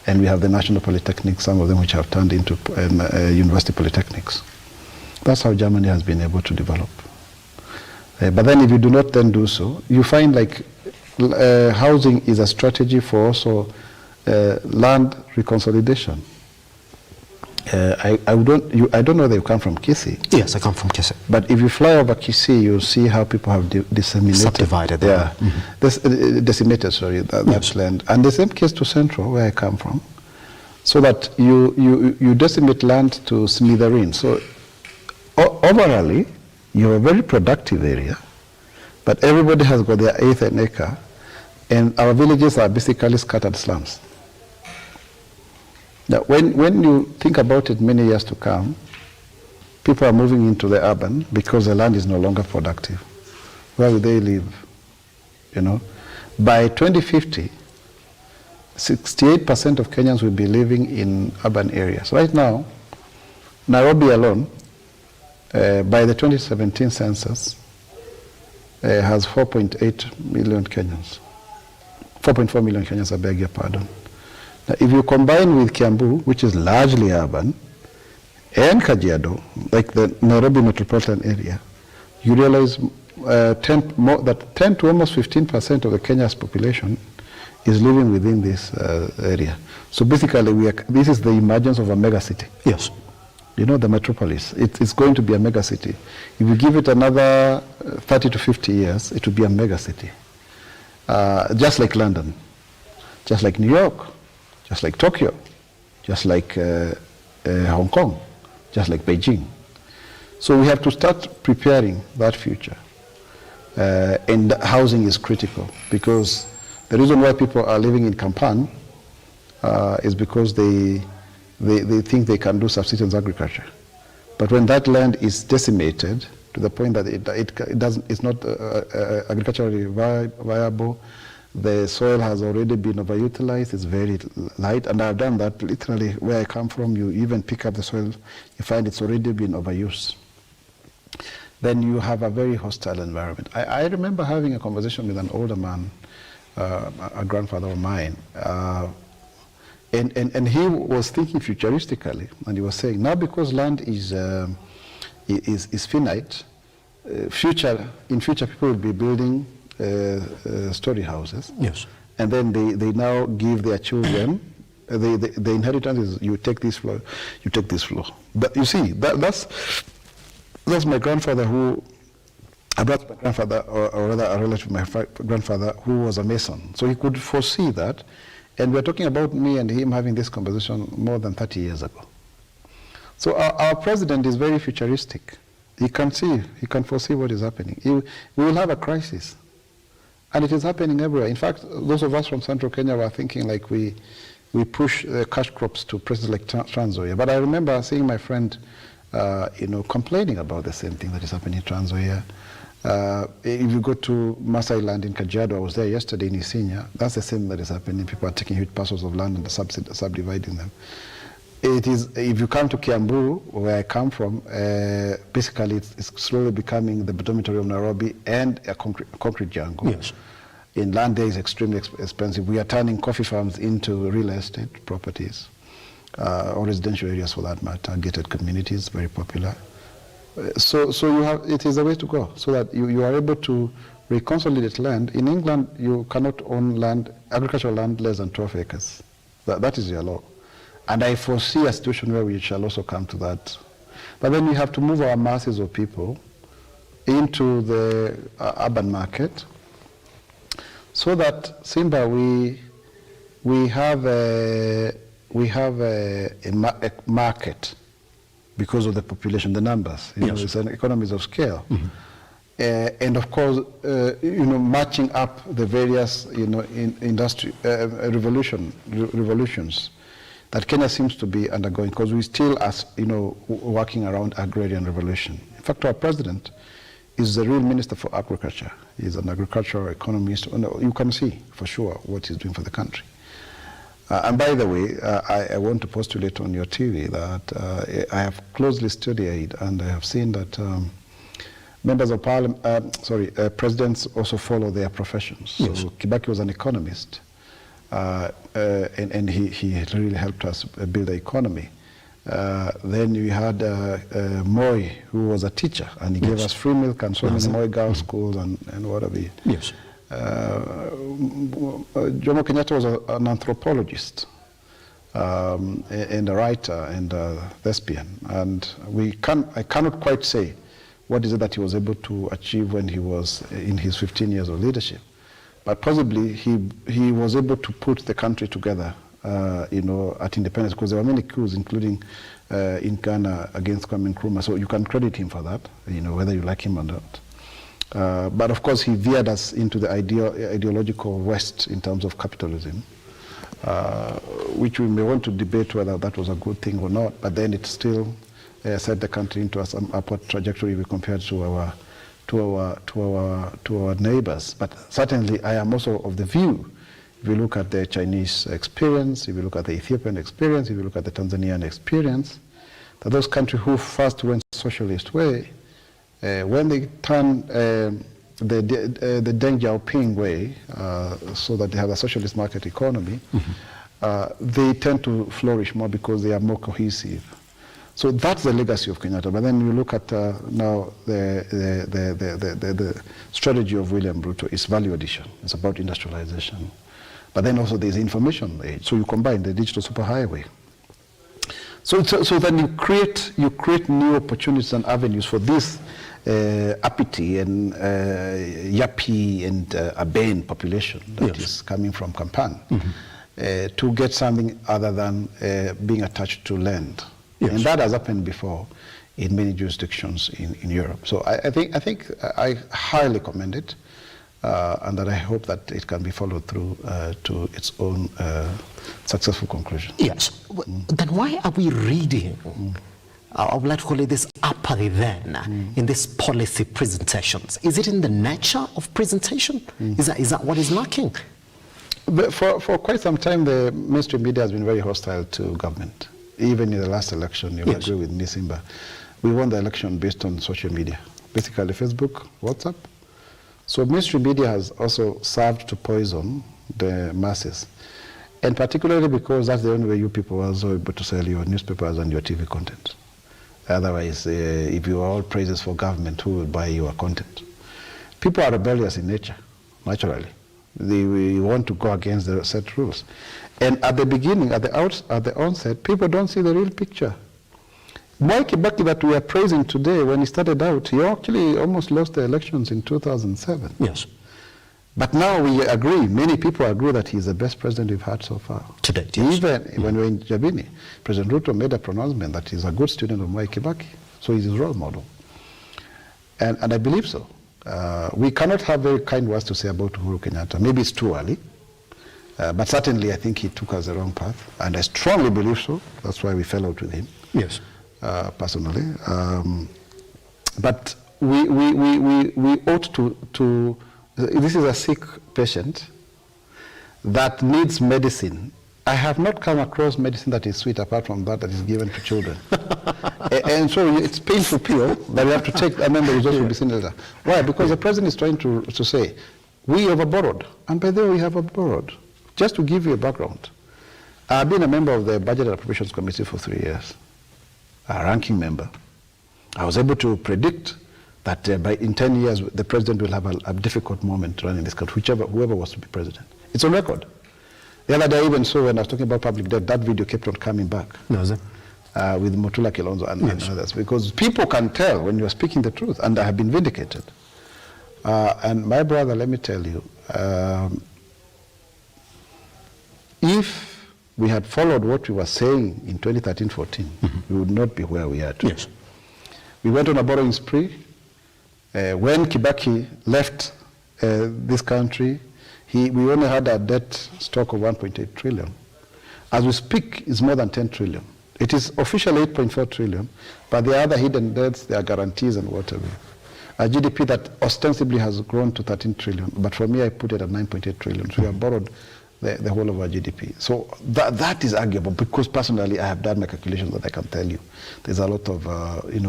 And we have the national polytechnics, some of them which have turned into university polytechnics. That's how Germany has been able to develop. But then if you do not then do so, you find like housing is a strategy for also land reconsolidation. I don't know that you come from Kisii. Yes, I come from Kisii. But if you fly over Kisii, you'll see how people have disseminated. Subdivided. Yeah. Decimated, sorry, that land. And the same case to Central, where I come from. So that you decimate land to smithereens. So overall, you have a very productive area, but everybody has got their eighth an acre, and our villages are basically scattered slums. Now, when you think about it many years to come, people are moving into the urban because the land is no longer productive. Where will they live? You know, by 2050, 68% of Kenyans will be living in urban areas. Right now, Nairobi alone, by the 2017 census, has 4.8 million Kenyans. 4.4 million Kenyans, I beg your pardon. Now, if you combine with Kiambu, which is largely urban, and Kajiado, like the Nairobi metropolitan area, you realize that 10 to almost 15% of the Kenya's population is living within this area. So basically, this is the emergence of a megacity. Yes. You know, the metropolis. It's going to be a megacity. If you give it another 30 to 50 years, it will be a megacity. Just like London, just like New York, just like Tokyo, just like Hong Kong, just like Beijing. So we have to start preparing that future. And housing is critical, because the reason why people are living in Kampan is because they think they can do subsistence agriculture. But when that land is decimated to the point that it's not agriculturally viable, the soil has already been overutilized, it's very light, and I've done that literally where I come from. You even pick up the soil, you find it's already been overused. Then you have a very hostile environment. I remember having a conversation with an older man, a grandfather of mine, and he was thinking futuristically, and he was saying, now because land is finite, in future people will be building story houses. Yes. And then they now give their children, the inheritance is you take this floor, you take this floor. But you see, that's my grandfather I brought my grandfather, or rather a relative of my grandfather, who was a mason. So he could foresee that. And we're talking about me and him having this conversation more than 30 years ago. So our president is very futuristic. He can see, he can foresee what is happening. We will have a crisis. And it is happening everywhere. In fact, those of us from Central Kenya were thinking like we push cash crops to places like Trans Nzoia. But I remember seeing my friend complaining about the same thing that is happening in Trans Nzoia. If you go to Masai land in Kajiado, I was there yesterday in Isinya, that's the same that is happening. People are taking huge parcels of land and subdividing them. it is, if you come to Kiambu, where I come from, basically it's slowly becoming the dormitory of Nairobi and a concrete jungle. Yes. In land there is extremely expensive. We are turning coffee farms into real estate properties, or residential areas for that matter, gated communities, very popular. So you have, it is a way to go, so that you are able to reconsolidate land. In England, you cannot own land, agricultural land less than 12 acres. That is your law. And I foresee a situation where we shall also come to that. But then we have to move our masses of people into the urban market, so that, Simba, we have a market because of the population, the numbers. You know, it's an economies of scale. And of course, matching up the various, industry revolutions that Kenya seems to be undergoing, because we still are, working around agrarian revolution. In fact, our president is the real minister for agriculture. He's an agricultural economist. You can see for sure what he's doing for the country. And by the way, I want to postulate on your TV that I have closely studied, and I have seen that members of parliament, presidents also follow their professions. So Kibaki was an economist, and he really helped us build the economy. Then you had Moi, who was a teacher, and he gave us free milk and so many Moi girls' schools and whatever. Yes. Jomo Kenyatta was an anthropologist and a writer and a thespian, and I cannot quite say what is it that he was able to achieve when he was in his 15 years of leadership, but possibly he was able to put the country together, at independence, because there were many coups, including in Ghana against Kwame Nkrumah. So you can credit him for that, whether you like him or not. But of course, he veered us into the ideological West in terms of capitalism, which we may want to debate whether that was a good thing or not. But then it still set the country into some upward trajectory we compared to our neighbors. But certainly, I am also of the view, if you look at the Chinese experience, if you look at the Ethiopian experience, if you look at the Tanzanian experience, that those countries who first went socialist way, when they turn the Deng Xiaoping way, so that they have a socialist market economy, they tend to flourish more because they are more cohesive. So that's the legacy of Kenyatta. But then you look at now the strategy of William Ruto is value addition. It's about industrialization. But then also there's information age. So you combine the digital superhighway. So then you create new opportunities and avenues for this uppity and yuppie and urbane population that is coming from Kampan to get something other than being attached to land. And that has happened before in many jurisdictions in Europe. So I think I highly commend it, and that I hope that it can be followed through to its own successful conclusion. Yes. Then why are we reading, I would like to call it this apathy then, in these policy presentations? Is it in the nature of presentation? Is that what is lacking? But for quite some time, the mainstream media has been very hostile to government. Even in the last election, you'll agree with me, Simba. We won the election based on social media, basically Facebook, WhatsApp. So mainstream media has also served to poison the masses, and particularly because that's the only way you people are also able to sell your newspapers and your TV content. Otherwise, if you are all praises for government, who will buy your content? People are rebellious in nature, naturally. They want to go against the set rules. And at the beginning, at the onset, people don't see the real picture. Mwai Kibaki that we are praising today, when he started out, he actually almost lost the elections in 2007. Yes. But now we agree, many people agree that he's the best president we've had so far. Today, Even when we were in Jabini, President Ruto made a pronouncement that he's a good student of Mwai Kibaki. So he's his role model. And I believe so. We cannot have very kind words to say about Uhuru Kenyatta. Maybe it's too early. But certainly I think he took us the wrong path. And I strongly believe so. That's why we fell out with him. Yes. Personally. But we ought to, this is a sick patient that needs medicine I have not come across medicine that is sweet apart from that is given to children. And so it's painful pill that we have to take, and then the results will be seen later. Why? Because the president is trying to say, we have borrowed, and by the way, we have borrowed. Just to give you a background, I've been a member of the Budget and Appropriations Committee for 3 years, a ranking member. I was able to predict that in 10 years, the president will have a difficult moment running this country, whoever was to be president. It's on record. The other day, even so, when I was talking about public debt, that video kept on coming back. No, is it? With Motula Kilonzo and others, because people can tell when you're speaking the truth, and I have been vindicated. And my brother, let me tell you, if we had followed what we were saying in 2013-14, we would not be where we are today. Yes. We went on a borrowing spree. When Kibaki left this country, we only had a debt stock of 1.8 trillion. As we speak, it's more than 10 trillion. It is officially 8.4 trillion, but there are other hidden debts, there are guarantees and whatever. A GDP that ostensibly has grown to 13 trillion, but for me, I put it at 9.8 trillion. So we have borrowed the whole of our GDP. So that is arguable, because personally, I have done my calculations that I can tell you. There's a lot of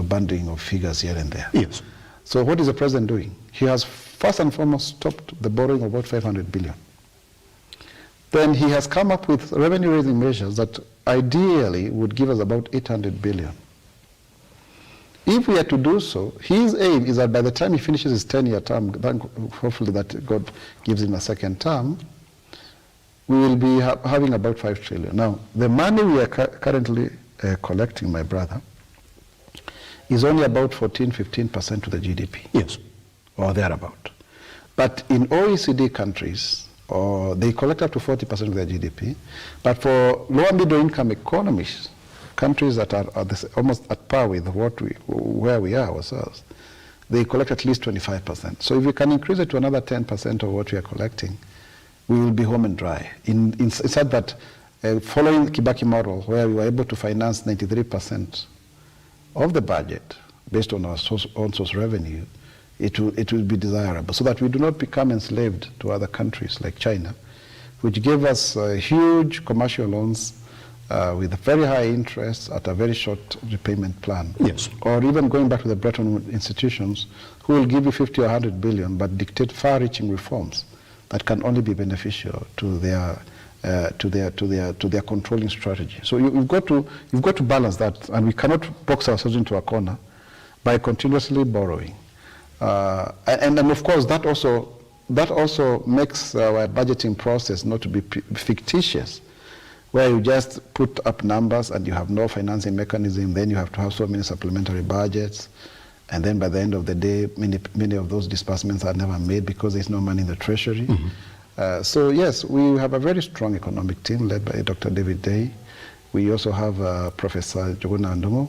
bundling of figures here and there. Yes. So what is the president doing? He has first and foremost stopped the borrowing of about 500 billion. Then he has come up with revenue-raising measures that ideally would give us about 800 billion. If we are to do so, his aim is that by the time he finishes his 10-year term, hopefully that God gives him a second term, we will be having about 5 trillion. Now, the money we are currently collecting, my brother, is only about 15% to the GDP. Yes. Or thereabout. But in OECD countries, they collect up to 40% of their GDP. But for low and middle income economies, countries that are almost at par with where we are ourselves, they collect at least 25%. So if we can increase it to another 10% of what we are collecting, we will be home and dry. It's said that following the Kibaki model, where we were able to finance 93% of the budget based on our own source revenue, it will be desirable, so that we do not become enslaved to other countries like China, which gave us huge commercial loans with very high interest at a very short repayment plan. Yes. Or even going back to the Bretton Woods institutions, who will give you 50 or 100 billion, but dictate far-reaching reforms that can only be beneficial to their controlling strategy. So you've got to balance that, and we cannot box ourselves into a corner by continuously borrowing. And of course, that also makes our budgeting process not to be fictitious, where you just put up numbers and you have no financing mechanism. Then you have to have so many supplementary budgets, and then by the end of the day, many of those disbursements are never made because there's no money in the treasury. Mm-hmm. So yes, we have a very strong economic team led by Dr. David Day. We also have Professor Jogona Andomo,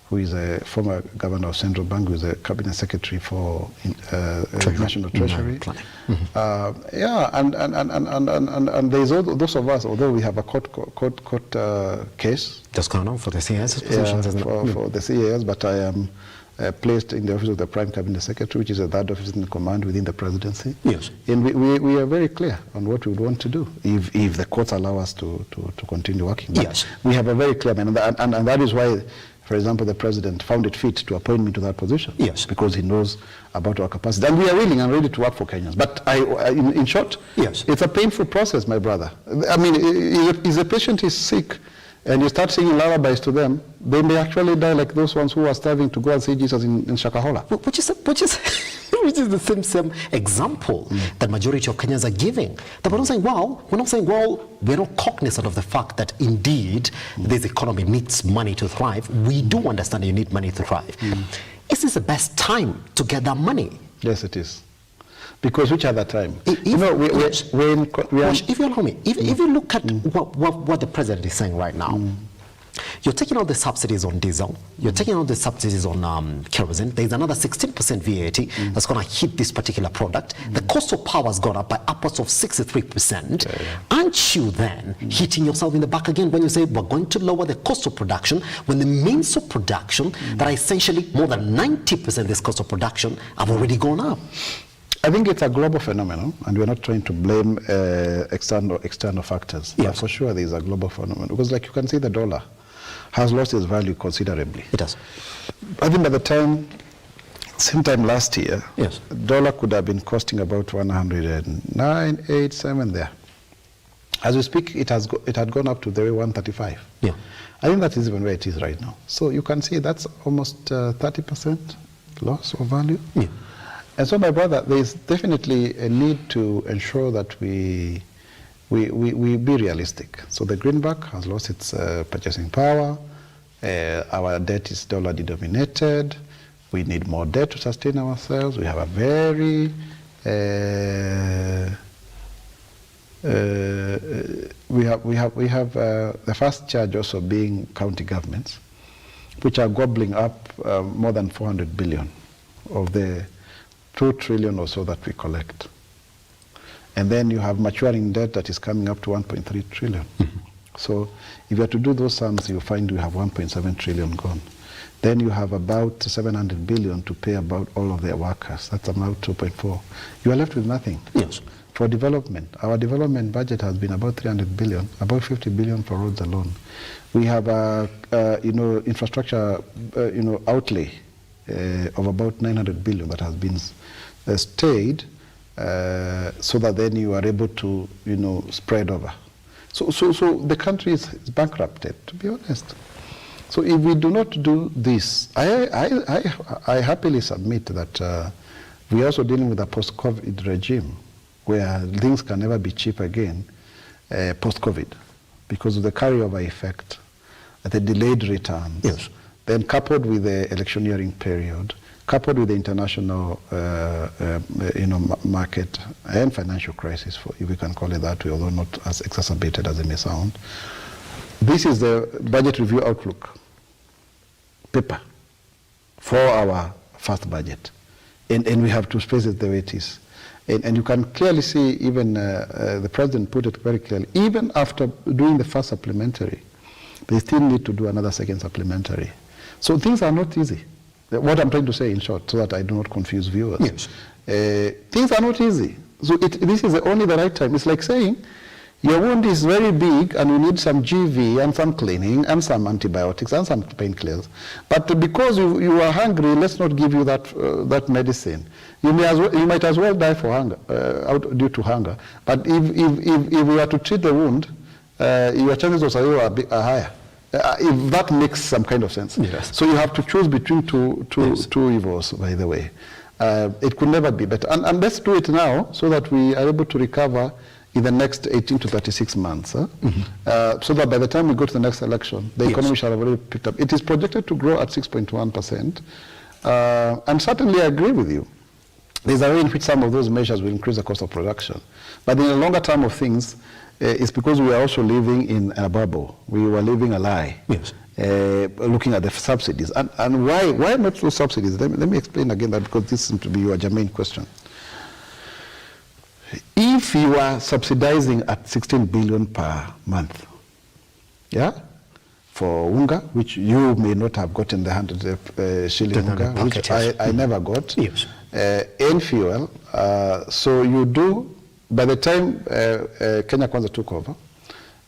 who is a former governor of Central Bank, who is a cabinet secretary for National Treasury. Mm-hmm. And there's all those of us, although we have a court case. Just gone on for the CAS positions, isn't it? For the CAS, but I am placed in the office of the Prime Cabinet Secretary, which is the third office in command within the presidency. Yes. And we are very clear on what we would want to do if the courts allow us to continue working. But yes. We have a very clear man, and that is why, for example, the president found it fit to appoint me to that position. Yes. Because he knows about our capacity. And we are willing and ready to work for Kenyans. But in short, yes, it's a painful process, my brother. I mean, if the patient is sick and you start singing lullabies to them, they may actually die like those ones who are starving to go and see Jesus in Shakahola. Which is the same example that majority of Kenyans are giving. That we're not saying, we're not cognizant of the fact that indeed this economy needs money to thrive. We do understand you need money to thrive. Is this the best time to get that money? Yes, it is. Because which other time? If you allow me, if you look at what the president is saying right now, you're taking out the subsidies on diesel, you're taking out the subsidies on kerosene, there's another 16% VAT that's going to hit this particular product. The cost of power has gone up by upwards of 63%. Aren't you then hitting yourself in the back again when you say we're going to lower the cost of production, when the means of production that are essentially more than 90% of this cost of production have already gone up? I think it's a global phenomenon, and we're not trying to blame external factors. Yes. But for sure, there is a global phenomenon, because like you can see, the dollar has lost its value considerably. It has. I think by the same time last year, yes, dollar could have been costing about 109, 8, 7 there. As we speak, it had gone up to the 135. Yeah. I think that is even where it is right now. So you can see that's almost 30% loss of value. Yeah. And so, my brother, there is definitely a need to ensure that we be realistic. So the greenback has lost its purchasing power. Our debt is dollar denominated. We need more debt to sustain ourselves. We have a very we have the first charge also being county governments, which are gobbling up more than 400 billion of the 2 trillion or so that we collect. And then you have maturing debt that is coming up to 1.3 trillion. Mm-hmm. So if you are to do those sums, you find you have 1.7 trillion gone. Then you have about 700 billion to pay about all of their workers. That's about 2.4. You are left with nothing. Yes. For development, our development budget has been about 300 billion, about 50 billion for roads alone. We have infrastructure, outlay of about 900 billion that has been stayed, so that then you are able to, spread over. So the country is bankrupted, to be honest. So if we do not do this, I happily submit that we are also dealing with a post-COVID regime, where things can never be cheap again post-COVID, because of the carryover effect, the delayed returns, yes, then coupled with the electioneering period, coupled with the international market and financial crisis, if we can call it that way, although not as exacerbated as it may sound. This is the budget review outlook paper for our first budget, and we have to space it the way it is. And you can clearly see, even the president put it very clearly, even after doing the first supplementary, they still need to do another second supplementary. So things are not easy. What I'm trying to say in short, so that I do not confuse viewers. Yes. Things are not easy. So this is only the right time. It's like saying, your wound is very big and you need some GV and some cleaning and some antibiotics and some painkillers. But because you are hungry, let's not give you that medicine. You might as well die for hunger, due to hunger. But if we are to treat the wound, your chances of survival are higher. If that makes some kind of sense. Yes. So you have to choose between two evils, by the way. It could never be better. And let's do it now, so that we are able to recover in the next 18 to 36 months, mm-hmm. So that by the time we go to the next election, the economy shall have already picked up. It is projected to grow at 6.1%. And certainly I agree with you. There's a way in which some of those measures will increase the cost of production. But in the longer term of things, it's because we are also living in a bubble. We were living a lie. Yes. Looking at the subsidies. And why not those subsidies? Let me explain again that, because this seems to be your germane question. If you are subsidizing at 16 billion per month, for unga, which you may not have gotten the 100 shilling unga, which I never got, yes, and fuel, so you do, by the time Kenya Kwanza took over,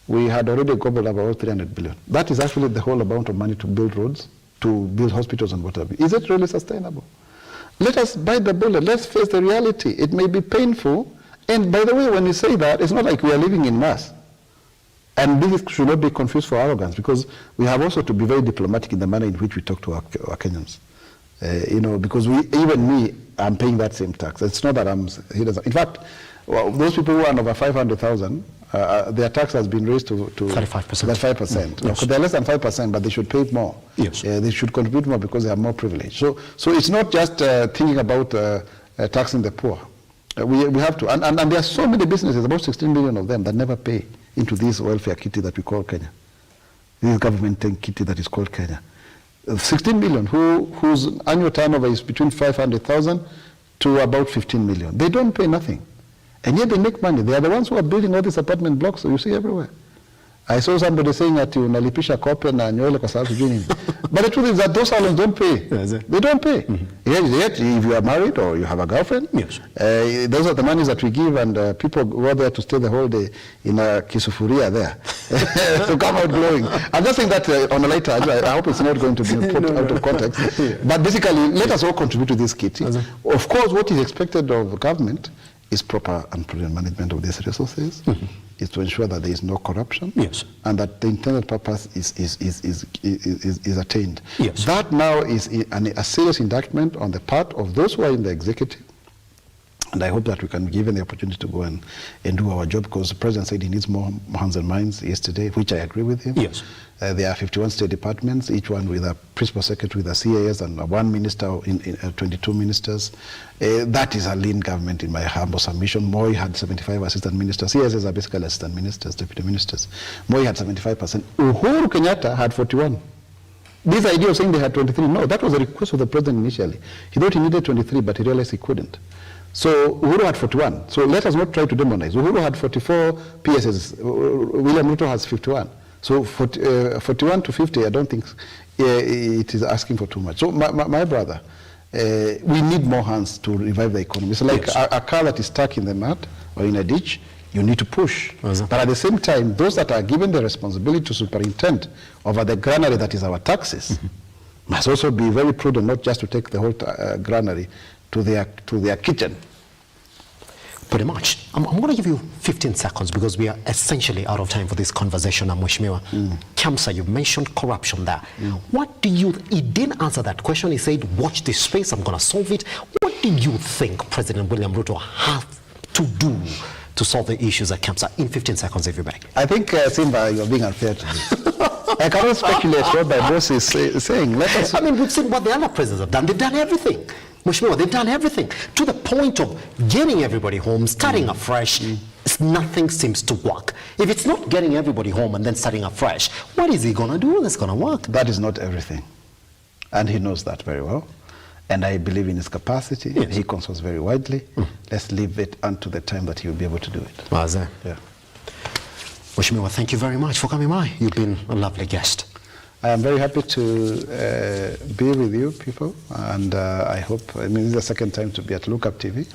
we had already gobbled up about 300 billion. That is actually the whole amount of money to build roads, to build hospitals and whatever. Is it really sustainable? Let us bite the bullet. Let's face the reality. It may be painful. And by the way, when you say that, it's not like we are living in mass. And this should not be confused for arrogance, because we have also to be very diplomatic in the manner in which we talk to our Kenyans. Because even me, I'm paying that same tax. It's not that in fact, those people who are over 500,000, their tax has been raised to 35%. That's 5%. Yes. They're less than 5%, but they should pay more. Yes. They should contribute more because they have more privilege. So it's not just thinking about taxing the poor. We have to, and there are so many businesses, about 16 million of them, that never pay into this welfare kitty that we call Kenya. This government kitty that is called Kenya. 16 million, whose annual turnover is between 500,000 to about 15 million. They don't pay nothing. And yet they make money. They are the ones who are building all these apartment blocks, so you see everywhere. I saw somebody saying that unalipisha kope na nywele kwa sababu sijui nini. But the truth is that those salons don't pay. They don't pay. Yet, if you are married or you have a girlfriend, those are the monies that we give, and people go there to stay the whole day in a kisufuria there to come out glowing. I'm just saying that on a later, I hope it's not going to be put out of context. But basically, let us all contribute to this kit. Of course, what is expected of government is proper and prudent management of these resources, is to ensure that there is no corruption, and that the intended purpose is attained. That now is a serious indictment on the part of those who are in the executive, and I hope that we can be given the opportunity to go and do our job, because the President said he needs more hands and minds yesterday, which I agree with him. There are 51 state departments, each one with a principal secretary, with a CAS, and one minister in 22 ministers. That is a lean government in my humble submission. Moi had 75 assistant ministers. CAS are basically assistant ministers, deputy ministers. Moi had 75%. Uhuru Kenyatta had 41. This idea of saying they had 23, no, that was a request of the president initially. He thought he needed 23, but he realized he couldn't. So Uhuru had 41. So let us not try to demonize. Uhuru had 44 PSs. William Ruto has 51. So 41 to 50, I don't think it is asking for too much. So my brother, we need more hands to revive the economy. It's like a car that is stuck in the mud or in a ditch, you need to push. But at the same time, those that are given the responsibility to superintend over the granary that is our taxes must also be very prudent, not just to take the whole granary to their kitchen. Pretty much. I'm going to give you 15 seconds because we are essentially out of time for this conversation. Mheshimiwa Kamsa, you mentioned corruption there. What do you, he didn't answer that question. He said, watch this space, I'm going to solve it. What do you think President William Ruto has to do to solve the issues at Kamsa? In 15 seconds, everybody. I think, Simba, you're being unfair to me. I cannot speculate what my boss is saying. I mean, we've seen what the other presidents have done. They've done everything. Mheshimiwa, they've done everything to the point of getting everybody home, starting afresh. Nothing seems to work. If it's not getting everybody home and then starting afresh, what is he going to do that's going to work? That is not everything. And he knows that very well. And I believe in his capacity. He consults very widely. Let's leave it unto the time that he will be able to do it. Yeah. Mheshimiwa, thank you very much for coming by. You've been a lovely guest. I am very happy to be with you people, and I hope, this is the second time to be at Lookuptv,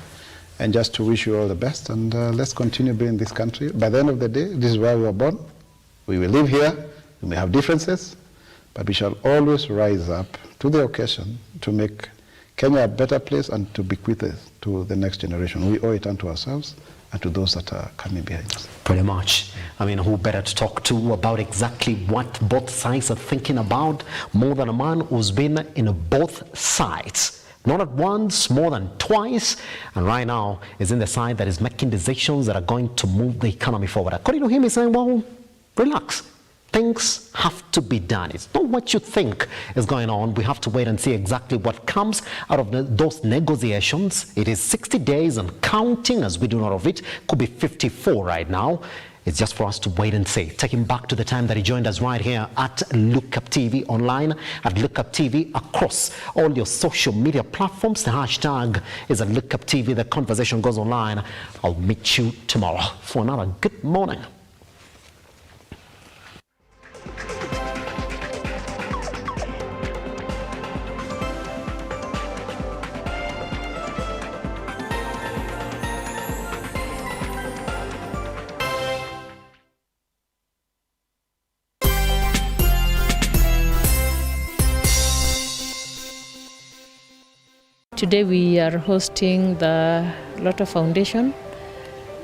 and just to wish you all the best, and let's continue building this country. By the end of the day, this is where we were born. We will live here, we may have differences, but we shall always rise up to the occasion to make Kenya a better place and to bequeath it to the next generation. We owe it unto ourselves and to those that are coming behind us. Pretty much. I mean, who better to talk to about exactly what both sides are thinking about more than a man who's been in both sides. Not at once, more than twice, and right now is in the side that is making decisions that are going to move the economy forward. According to him, he's saying, well, relax. Things have to be done. It's not what you think is going on. We have to wait and see exactly what comes out of those negotiations. It is 60 days and counting, as we do not of it. Could be 54 right now. It's just for us to wait and see. Take him back to the time that he joined us right here at Lookuptv online, at Lookuptv across all your social media platforms. The hashtag is at Lookuptv. The conversation goes online. I'll meet you tomorrow for another good morning. Today we are hosting the Lotto Foundation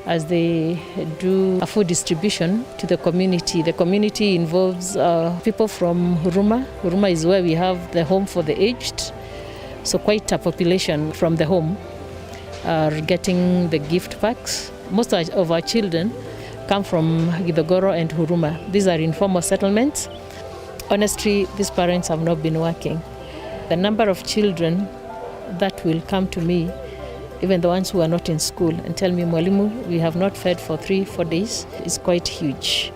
as they do a food distribution to the community. The community involves people from Huruma. Huruma is where we have the home for the aged. So quite a population from the home are getting the gift packs. Most of our children come from Githogoro and Huruma. These are informal settlements. Honestly, these parents have not been working. The number of children that will come to me, even the ones who are not in school, and tell me, Mwalimu, we have not fed for 3-4 days, is quite huge.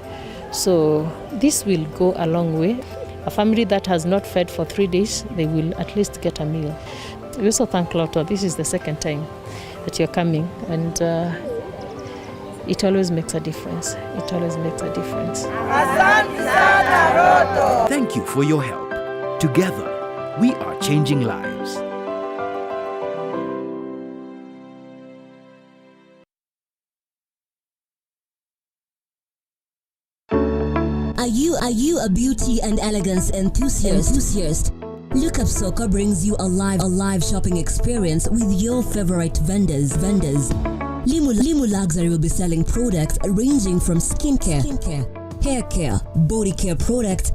So this will go a long way. A family that has not fed for 3 days, they will at least get a meal. We also thank Lotto. This is the second time that you're coming, and it always makes a difference. It always makes a difference. Thank you for your help. Together, we are changing lives. Are you a beauty and elegance enthusiast? Lookup Soccer brings you a live shopping experience with your favorite vendors. Limu Luxury will be selling products ranging from skincare, hair care, body care products,